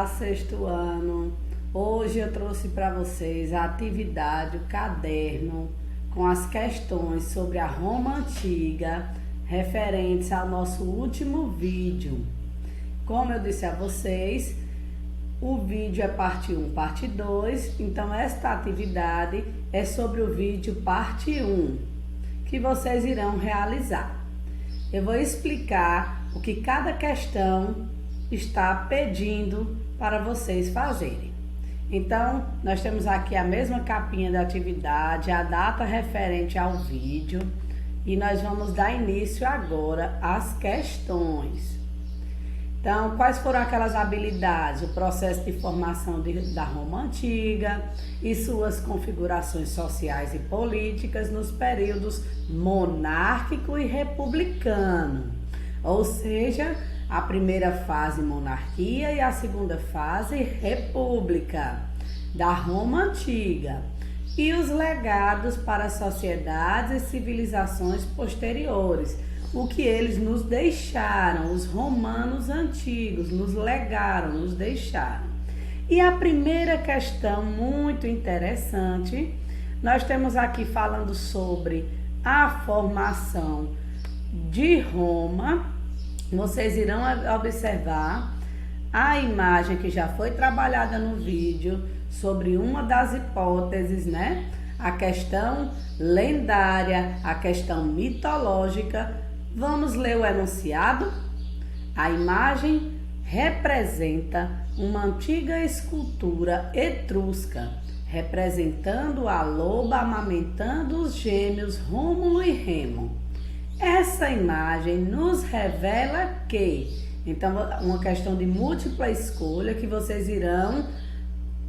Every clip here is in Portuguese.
sexto ano. Hoje eu trouxe para vocês a atividade, o caderno, com as questões sobre a Roma Antiga, referentes ao nosso último vídeo. Como eu disse a vocês, o vídeo é parte 1, parte 2, então esta atividade é sobre o vídeo parte 1, que vocês irão realizar. Eu vou explicar o que cada questão está pedindo para vocês fazerem. Então, nós temos aqui a mesma capinha da atividade, a data referente ao vídeo, e nós vamos dar início agora às questões. Então, quais foram aquelas habilidades? O processo de formação da Roma Antiga e suas configurações sociais e políticas nos períodos monárquico e republicano, ou seja, a primeira fase monarquia e a segunda fase república da Roma Antiga e os legados para as sociedades e civilizações posteriores, o que eles nos deixaram, os romanos antigos nos legaram, nos deixaram. E a primeira questão muito interessante, nós temos aqui falando sobre a formação de Roma. Vocês irão observar a imagem que já foi trabalhada no vídeo sobre uma das hipóteses, né? A questão lendária, a questão mitológica. Vamos ler o enunciado? A imagem representa uma antiga escultura etrusca, representando a loba amamentando os gêmeos Rômulo e Remo. Essa imagem nos revela que, então, uma questão de múltipla escolha que vocês irão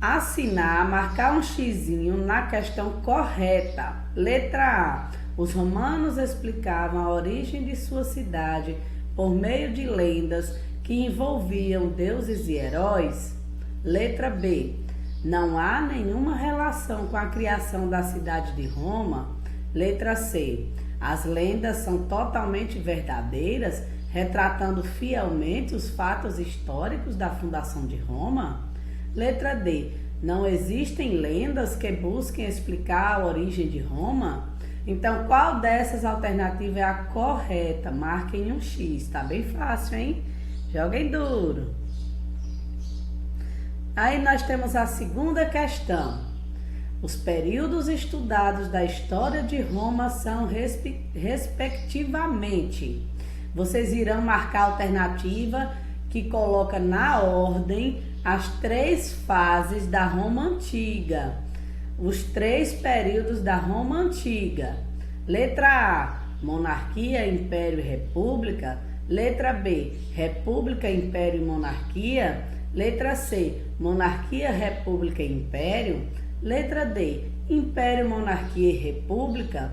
assinar, marcar um xizinho na questão correta. Letra A. Os romanos explicavam a origem de sua cidade por meio de lendas que envolviam deuses e heróis. Letra B. Não há nenhuma relação com a criação da cidade de Roma. Letra C. As lendas são totalmente verdadeiras, retratando fielmente os fatos históricos da fundação de Roma? Letra D. Não existem lendas que busquem explicar a origem de Roma? Então, qual dessas alternativas é a correta? Marquem um X, tá bem fácil, hein? Joguem duro. Aí nós temos a segunda questão. Os períodos estudados da história de Roma são respectivamente. Vocês irão marcar a alternativa que coloca na ordem as 3 fases da Roma Antiga. Os 3 períodos da Roma Antiga. Letra A, monarquia, império e república. Letra B, república, império e monarquia. Letra C, monarquia, república e império. Letra D, império, monarquia e república.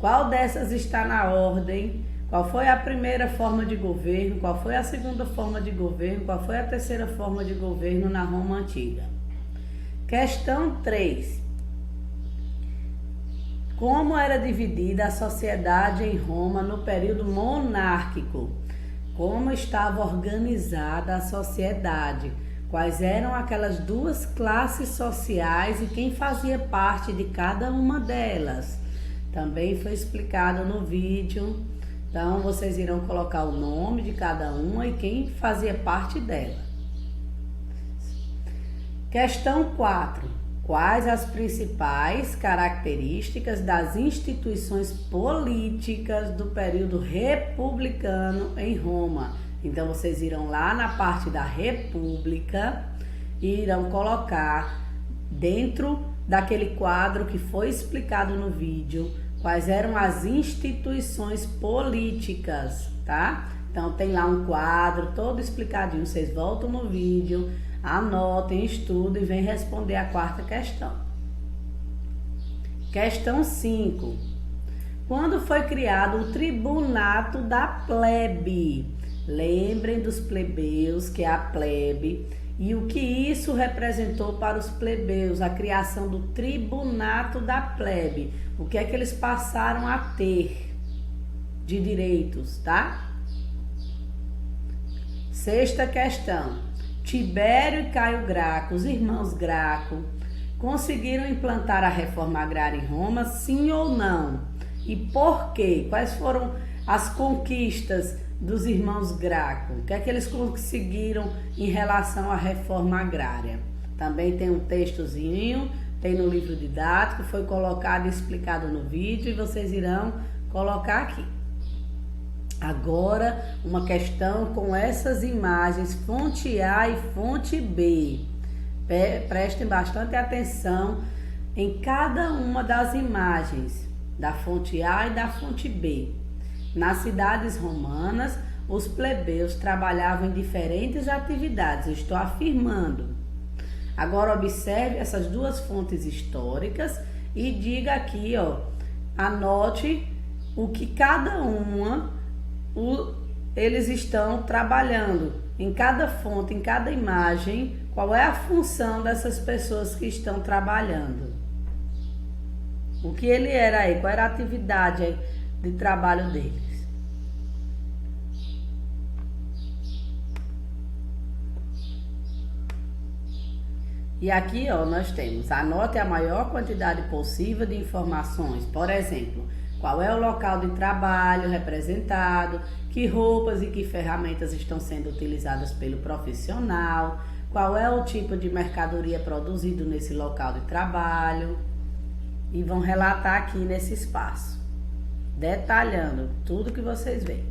Qual dessas está na ordem? Qual foi a primeira forma de governo? Qual foi a segunda forma de governo? Qual foi a terceira forma de governo na Roma Antiga? Questão 3. Como era dividida a sociedade em Roma no período monárquico? Como estava organizada a sociedade? Quais eram aquelas 2 classes sociais e quem fazia parte de cada uma delas? Também foi explicado no vídeo. Então, vocês irão colocar o nome de cada uma e quem fazia parte dela. Questão 4. Quais as principais características das instituições políticas do período republicano em Roma? Então, vocês irão lá na parte da república e irão colocar dentro daquele quadro que foi explicado no vídeo quais eram as instituições políticas, tá? Então, tem lá um quadro todo explicadinho. Vocês voltam no vídeo, anotem, estudem e vem responder a 4ª questão. Questão 5. Quando foi criado o tribunato da plebe? Lembrem dos plebeus, que é a plebe, e o que isso representou para os plebeus, a criação do tribunato da plebe. O que é que eles passaram a ter de direitos, tá? 6ª questão. Tibério e Caio Graco, os irmãos Graco, conseguiram implantar a reforma agrária em Roma, sim ou não? E por quê? Quais foram as conquistas dos irmãos Graco? O que é que eles conseguiram em relação à reforma agrária? Também tem um textozinho, tem no livro didático, foi colocado e explicado no vídeo e vocês irão colocar aqui. Agora, uma questão com essas imagens, fonte A e fonte B. Prestem bastante atenção em cada uma das imagens, da fonte A e da fonte B. Nas cidades romanas, os plebeus trabalhavam em diferentes atividades, eu estou afirmando. Agora observe essas duas fontes históricas e diga aqui, anote o que cada uma eles estão trabalhando. Em cada fonte, em cada imagem, qual é a função dessas pessoas que estão trabalhando? O que ele era aí? Qual era a atividade aí de trabalho deles? E aqui, nós temos, anote a maior quantidade possível de informações. Por exemplo, qual é o local de trabalho representado, que roupas e que ferramentas estão sendo utilizadas pelo profissional, qual é o tipo de mercadoria produzido nesse local de trabalho. E vão relatar aqui nesse espaço, detalhando tudo que vocês veem.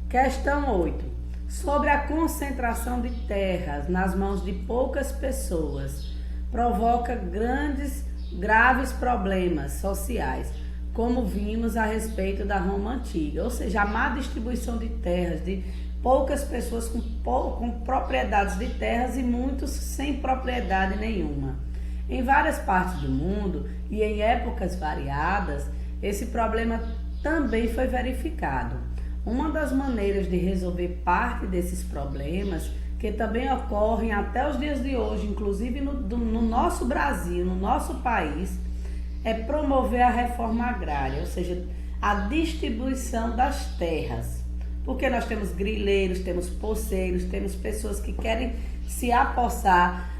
Questão 8. Sobre a concentração de terras nas mãos de poucas pessoas, provoca graves problemas sociais, como vimos a respeito da Roma Antiga, ou seja, a má distribuição de terras, de poucas pessoas com propriedades de terras e muitos sem propriedade nenhuma. Em várias partes do mundo e em épocas variadas, esse problema também foi verificado. Uma das maneiras de resolver parte desses problemas, que também ocorrem até os dias de hoje, inclusive no nosso Brasil, no nosso país, é promover a reforma agrária, ou seja, a distribuição das terras. Porque nós temos grileiros, temos poceiros, temos pessoas que querem se apossar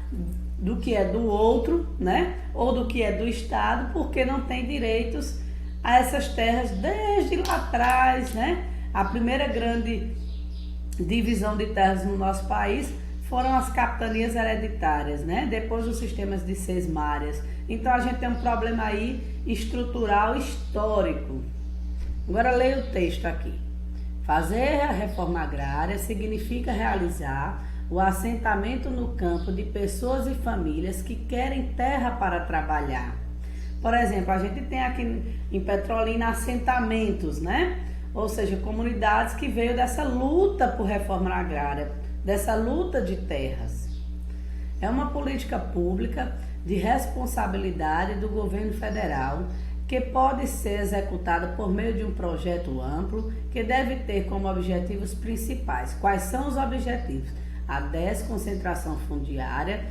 do que é do outro, né? Ou do que é do Estado, porque não tem direitos a essas terras desde lá atrás, né? A primeira grande divisão de terras no nosso país foram as capitanias hereditárias, né? Depois os sistemas de sesmárias. Então a gente tem um problema aí estrutural histórico. Agora leia o texto aqui. Fazer a reforma agrária significa realizar o assentamento no campo de pessoas e famílias que querem terra para trabalhar. Por exemplo, a gente tem aqui em Petrolina assentamentos, né? Ou seja, comunidades que veio dessa luta por reforma agrária, dessa luta de terras. É uma política pública de responsabilidade do governo federal que pode ser executada por meio de um projeto amplo que deve ter como objetivos principais. Quais são os objetivos? A desconcentração fundiária,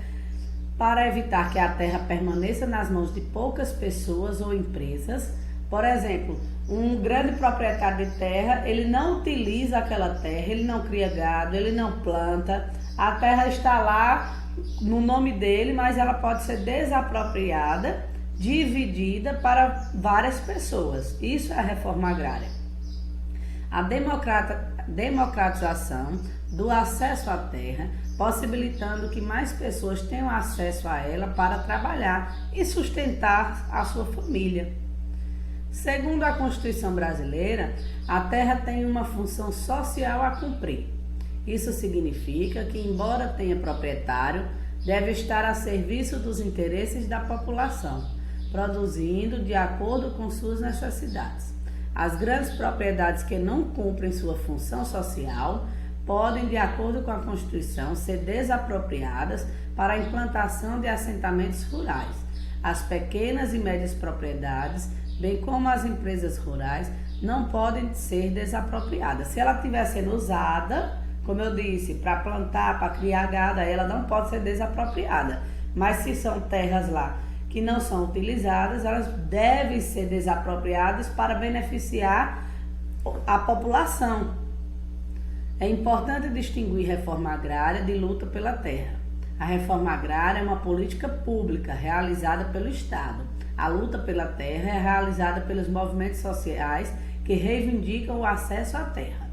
para evitar que a terra permaneça nas mãos de poucas pessoas ou empresas. Por exemplo, um grande proprietário de terra, ele não utiliza aquela terra, ele não cria gado, ele não planta, a terra está lá no nome dele, mas ela pode ser desapropriada, dividida para várias pessoas. Isso é a reforma agrária. A democratização do acesso à terra, possibilitando que mais pessoas tenham acesso a ela para trabalhar e sustentar a sua família. Segundo a Constituição brasileira, a terra tem uma função social a cumprir. Isso significa que, embora tenha proprietário, deve estar a serviço dos interesses da população, produzindo de acordo com suas necessidades. As grandes propriedades que não cumprem sua função social podem, de acordo com a Constituição, ser desapropriadas para a implantação de assentamentos rurais. As pequenas e médias propriedades, bem como as empresas rurais, não podem ser desapropriadas. Se ela estiver sendo usada, como eu disse, para plantar, para criar gado, ela não pode ser desapropriada. Mas se são terras lá que não são utilizadas, elas devem ser desapropriadas para beneficiar a população. É importante distinguir reforma agrária de luta pela terra. A reforma agrária é uma política pública realizada pelo Estado. A luta pela terra é realizada pelos movimentos sociais que reivindicam o acesso à terra.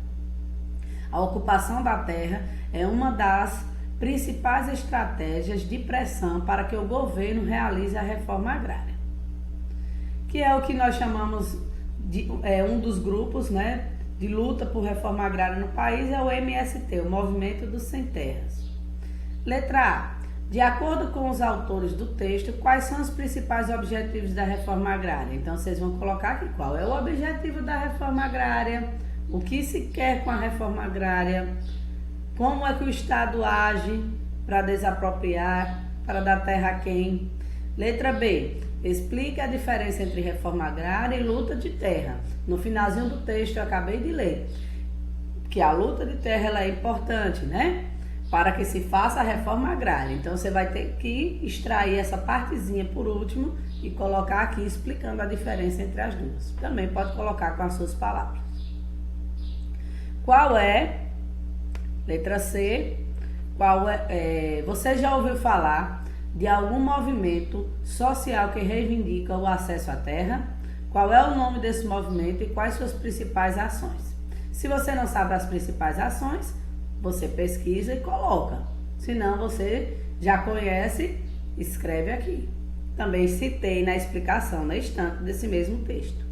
A ocupação da terra é uma das principais estratégias de pressão para que o governo realize a reforma agrária, que é o que nós chamamos de um dos grupos, né, de luta por reforma agrária no país, é o MST, o Movimento dos Sem Terras. Letra A. De acordo com os autores do texto, quais são os principais objetivos da reforma agrária? Então, vocês vão colocar aqui qual é o objetivo da reforma agrária, o que se quer com a reforma agrária, como é que o Estado age para desapropriar, para dar terra a quem. Letra B. Explique a diferença entre reforma agrária e luta de terra. No finalzinho do texto eu acabei de ler que a luta de terra ela é importante, né? Para que se faça a reforma agrária. Então você vai ter que extrair essa partezinha por último e colocar aqui explicando a diferença entre as duas. Também pode colocar com as suas palavras. Qual é, letra C, você já ouviu falar de algum movimento social que reivindica o acesso à terra? Qual é o nome desse movimento e quais suas principais ações? Se você não sabe as principais ações, você pesquisa e coloca. Se não, você já conhece, escreve aqui. Também citei na explicação, na estante desse mesmo texto.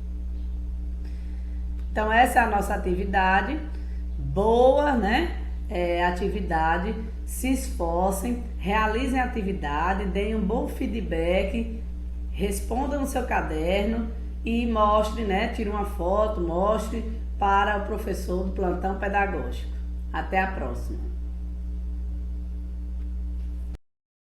Então, essa é a nossa atividade. Boa, né? Atividade. Se esforcem, realizem a atividade, deem um bom feedback, respondam no seu caderno e mostre, né? Tire uma foto, mostre para o professor do plantão pedagógico. Até a próxima!